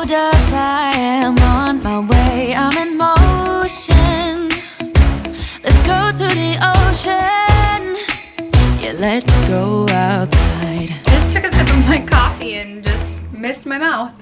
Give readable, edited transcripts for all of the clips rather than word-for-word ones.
Hold up, I am on my way, I'm in motion. Let's go to the ocean. Yeah, let's go outside. I just took a sip of my coffee and just missed my mouth.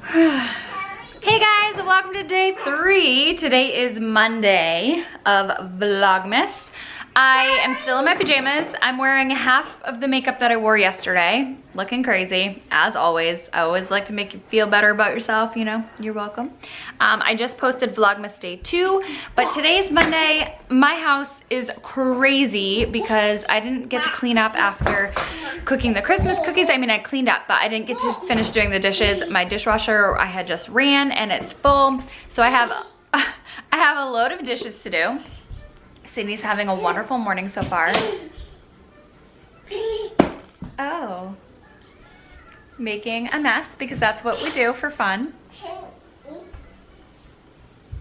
Hey guys, welcome to day 3. Today is Monday of Vlogmas. I am still in my pajamas. I'm wearing half of the makeup that I wore yesterday. Looking crazy, as always. I always like to make you feel better about yourself, you know, you're welcome. I just posted Vlogmas day 2, but today's Monday. My house is crazy because I didn't get to clean up after cooking the Christmas cookies. I mean, I cleaned up, but I didn't get to finish doing the dishes. My dishwasher, I had just ran and it's full. So I have a load of dishes to do. Sydney's having a wonderful morning so far. Oh. Making a mess because that's what we do for fun.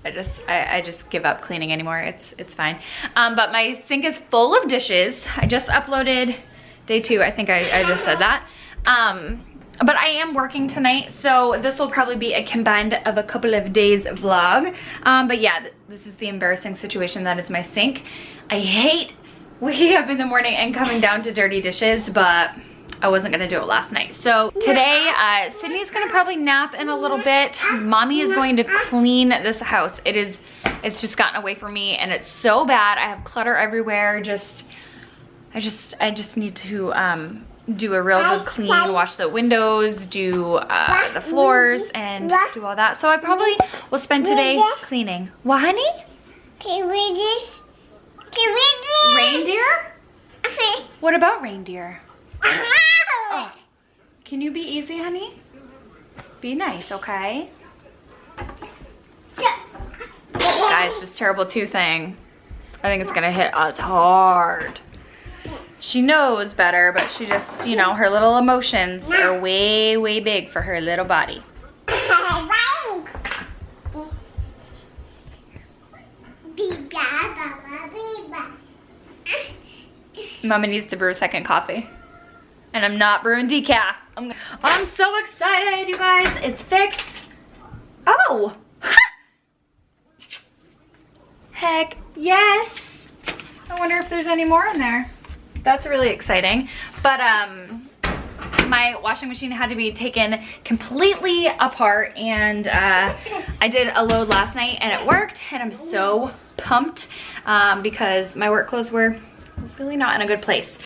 I just give up cleaning anymore. It's fine. But my sink is full of dishes. I just uploaded day 2. I think I just said that. But I am working tonight, so this will probably be a combined of a couple of days vlog. But yeah, this is the embarrassing situation that is my sink. I hate waking up in the morning and coming down to dirty dishes, but I wasn't gonna do it last night. So today, Sydney's gonna probably nap in a little bit. Mommy is going to clean this house. It's just gotten away from me and it's so bad. I have clutter everywhere. I just need to, do a real good clean, wash the windows, do the floors, and do all that. So I probably will spend today cleaning. What, honey? Reindeer? What about reindeer? Oh. Can you be easy, honey? Be nice, okay? Guys, this terrible 2 thing, I think it's gonna hit us hard. She knows better, but she just, you know, her little emotions are way, way big for her little body. Mama needs to brew a second coffee. And I'm not brewing decaf. I'm so excited, you guys. It's fixed. Oh! Heck yes. I wonder if there's any more in there. That's really exciting. But my washing machine had to be taken completely apart, and I did a load last night and it worked, and I'm so pumped because my work clothes were really not in a good place.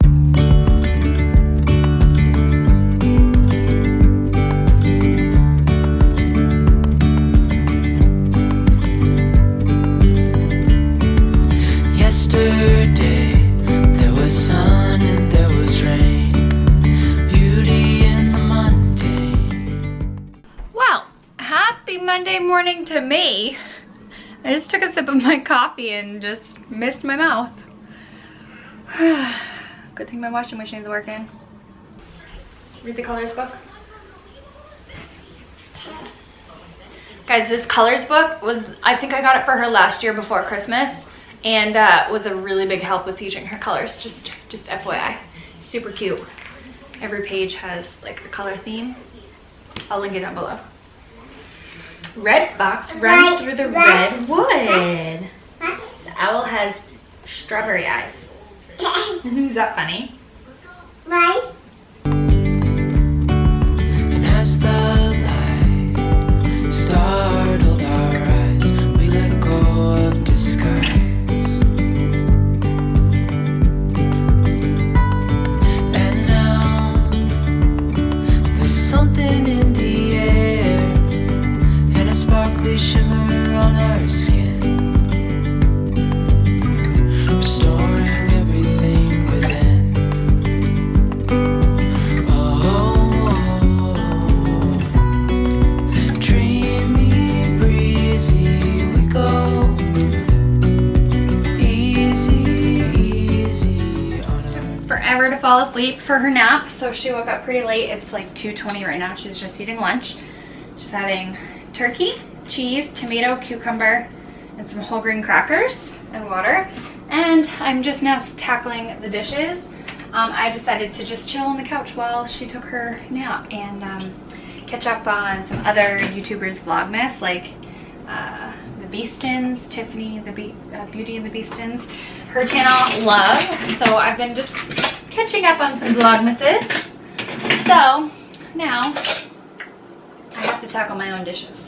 Yesterday there was sun and there was rain, beauty in the mundane. Well, happy Monday morning to me. I just took a sip of my coffee and just missed my mouth. Good thing my washing machine's working. Read the colors book. Guys, this colors book was, I think I got it for her last year before Christmas, and was a really big help with teaching her colors. Just FYI. Super cute. Every page has like a color theme. I'll link it down below. Red fox runs through the red wood. The owl has strawberry eyes. Is that funny? Right. And as the light startled our eyes, we let go of disguise. And now there's something in the air and a sparkly shimmer on our skin. To fall asleep for her nap, so she woke up pretty late. It's like 2:20 right now. She's just eating lunch. She's having turkey, cheese, tomato, cucumber, and some whole grain crackers and water. And I'm just now tackling the dishes. I decided to just chill on the couch while she took her nap, and catch up on some other YouTubers Vlogmas, like the Beastins, Tiffany, the Beauty and the Beastins. Her channel, Love. So I've been just catching up on some Vlogmases. So now I have to tackle my own dishes.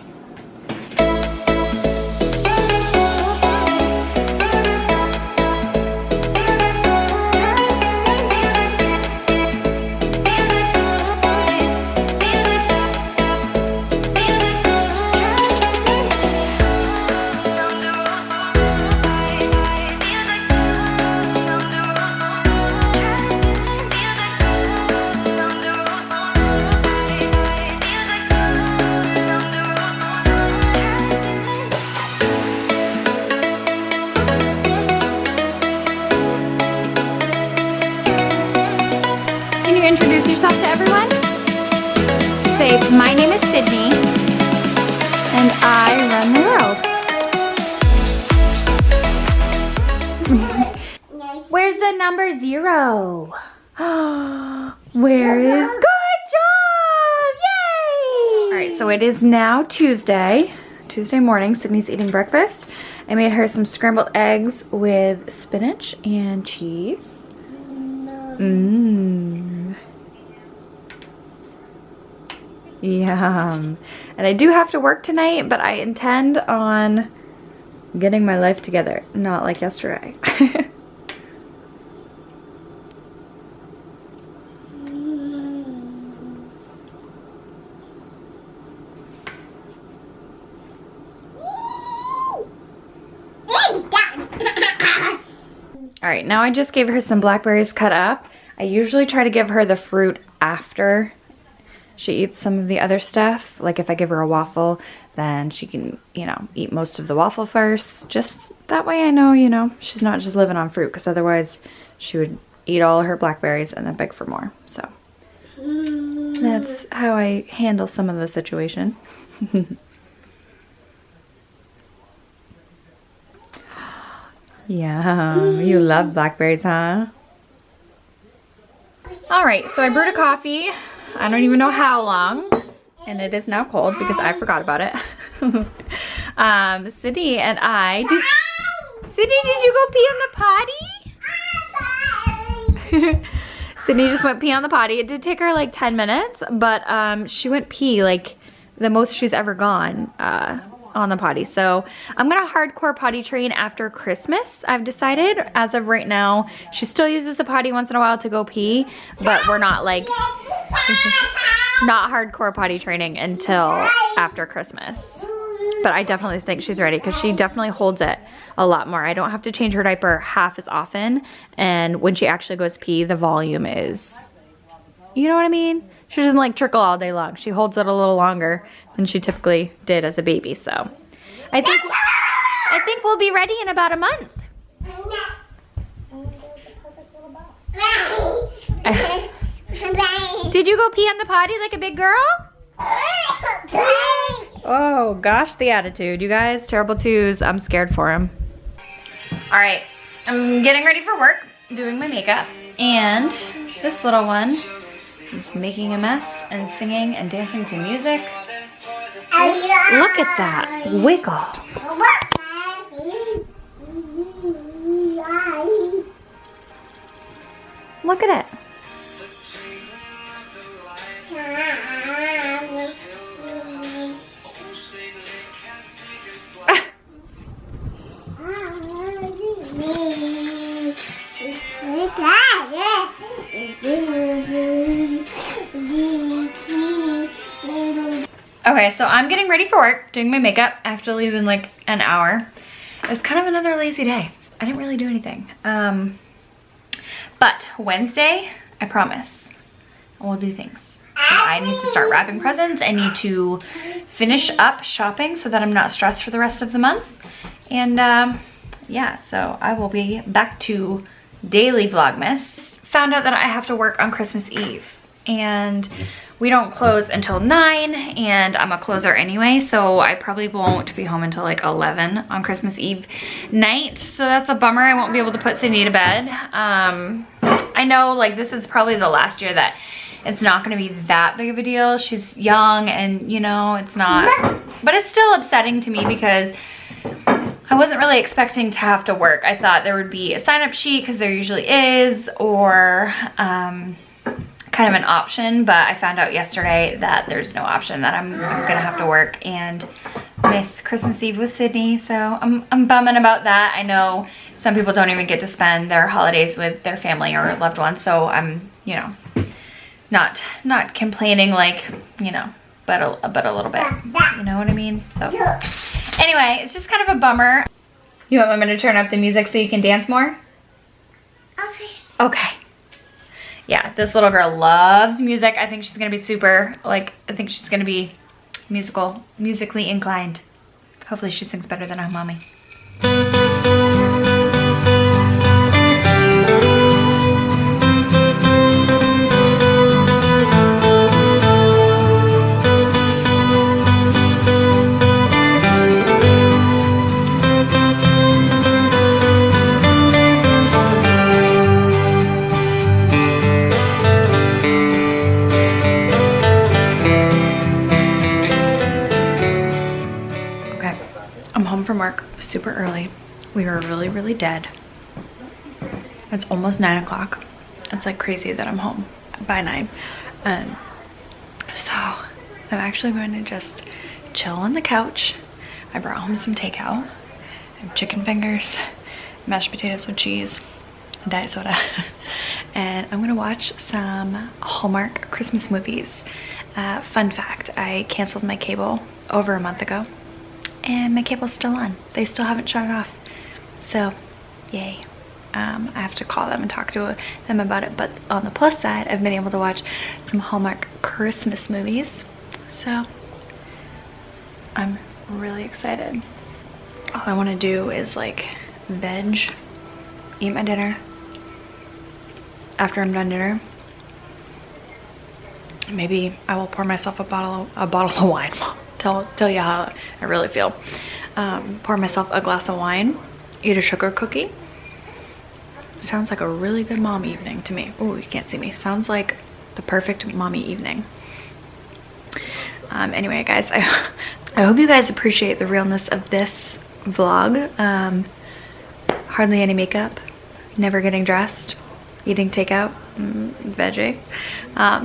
Introduce yourself to everyone. Say, my name is Sydney, and I run the world. Where's the number 0? Where is? Good job! Yay! All right, so it is now Tuesday morning. Sydney's eating breakfast. I made her some scrambled eggs with spinach and cheese. Yum. And I do have to work tonight, but I intend on getting my life together, not like yesterday. All right, now I just gave her some blackberries cut up. I usually try to give her the fruit after she eats some of the other stuff. Like if I give her a waffle, then she can, you know, eat most of the waffle first. Just that way I know, you know, she's not just living on fruit, because otherwise she would eat all her blackberries and then beg for more. So that's how I handle some of the situation. Yum, you love blackberries, huh? All right, so I brewed a coffee. I don't even know how long, and it is now cold because I forgot about it. Sydney and I did. Sydney, did you go pee on the potty? Sydney just went pee on the potty. It did take her like 10 minutes, but she went pee like the most she's ever gone on the potty. So I'm gonna hardcore potty train after Christmas, I've decided. As of right now, she still uses the potty once in a while to go pee, but we're not like not hardcore potty training until after Christmas. But I definitely think she's ready, because she definitely holds it a lot more. I don't have to change her diaper half as often, and when she actually goes pee, the volume is, you know what I mean? She doesn't like trickle all day long. She holds it a little longer than she typically did as a baby. So I think we'll be ready in about a month. Did you go pee on the potty like a big girl? Oh gosh, the attitude, you guys. Terrible twos. I'm scared for him. All right, I'm getting ready for work, doing my makeup, and this little one is making a mess and singing and dancing to music. Look at that wiggle. Look at it. Okay, so I'm getting ready for work, doing my makeup. I have to leave in like an hour. It was kind of another lazy day. I didn't really do anything. But Wednesday, I promise, we'll do things. I need to start wrapping presents. I need to finish up shopping so that I'm not stressed for the rest of the month. And yeah, so I will be back to daily Vlogmas. Found out that I have to work on Christmas Eve, and we don't close until 9, and I'm a closer anyway, so I probably won't be home until like 11 on Christmas Eve night. So that's a bummer. I won't be able to put Sydney to bed. I know like this is probably the last year that it's not gonna be that big of a deal. She's young and, you know, it's not, but it's still upsetting to me because I wasn't really expecting to have to work. I thought there would be a sign-up sheet, because there usually is, or kind of an option, but I found out yesterday that there's no option, that I'm gonna have to work and miss Christmas Eve with Sydney, so I'm bumming about that. I know some people don't even get to spend their holidays with their family or loved ones, so I'm, you know, not complaining, like, you know, but a little bit, you know what I mean? So anyway, it's just kind of a bummer. You want me to turn up the music so you can dance more? Okay. Okay. Yeah, this little girl loves music. I think she's gonna be super, like, I think she's gonna be musically inclined. Hopefully she sings better than her mommy. From work super early. We were really dead. It's almost 9 o'clock. It's like crazy that I'm home by 9. So I'm actually going to just chill on the couch. I brought home some takeout. I have chicken fingers, mashed potatoes with cheese, and diet soda. And I'm gonna watch some Hallmark Christmas movies. Fun fact, I canceled my cable over a month ago, and my cable's still on. They still haven't shut it off. So, yay. I have to call them and talk to them about it. But on the plus side, I've been able to watch some Hallmark Christmas movies. So, I'm really excited. All I want to do is like veg, eat my dinner. After I'm done dinner, maybe I will pour myself a bottle of wine. Tell you how I really feel. Pour myself a glass of wine, eat a sugar cookie. Sounds like a really good mom evening to me. Oh, you can't see me. Sounds like the perfect mommy evening. Anyway, guys, I hope you guys appreciate the realness of this vlog. Hardly any makeup, never getting dressed, eating takeout, veggie.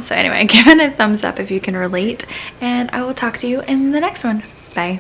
So anyway, give it a thumbs up if you can relate, and I will talk to you in the next one. Bye.